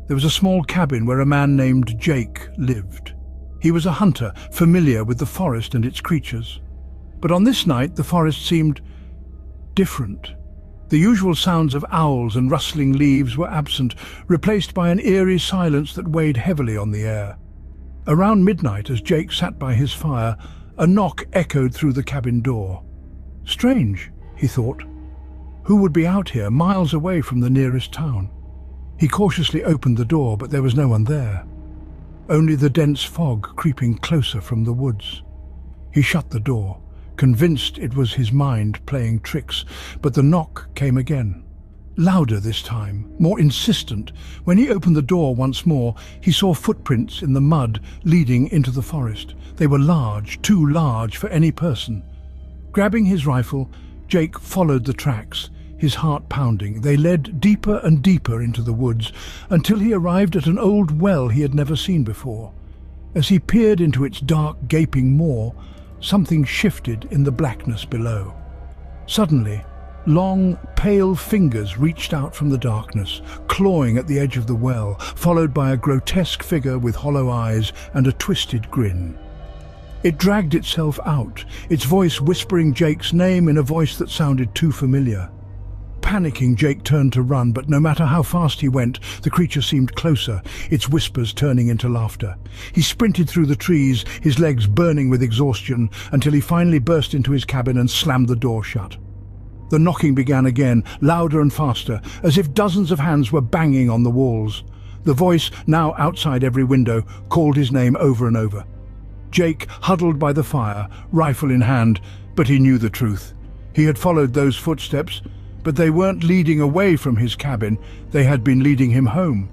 There was a small cabin where a man named Jake lived. He was a hunter, familiar with the forest and its creatures. But on this night, the forest seemed different. The usual sounds of owls and rustling leaves were absent, replaced by an eerie silence that weighed heavily on the air. Around midnight, as Jake sat by his fire, a knock echoed through the cabin door. Strange, he thought. Who would be out here, miles away from the nearest town? He cautiously opened the door, but there was no one there. Only the dense fog creeping closer from the woods. He shut the door, convinced it was his mind playing tricks, but the knock came again. Louder this time, more insistent. When he opened the door once more, he saw footprints in the mud leading into the forest. They were large, too large for any person. Grabbing his rifle, Jake followed the tracks, his heart pounding. They led deeper and deeper into the woods, until he arrived at an old well he had never seen before. As he peered into its dark, gaping maw, something shifted in the blackness below. Suddenly, long, pale fingers reached out from the darkness, clawing at the edge of the well, followed by a grotesque figure with hollow eyes and a twisted grin. It dragged itself out, its voice whispering Jake's name in a voice that sounded too familiar. Panicking, Jake turned to run, but no matter how fast he went, the creature seemed closer, its whispers turning into laughter. He sprinted through the trees, his legs burning with exhaustion, until he finally burst into his cabin and slammed the door shut. The knocking began again, louder and faster, as if dozens of hands were banging on the walls. The voice, now outside every window, called his name over and over. Jake huddled by the fire, rifle in hand, but he knew the truth. He had followed those footsteps, but they weren't leading away from his cabin, they had been leading him home.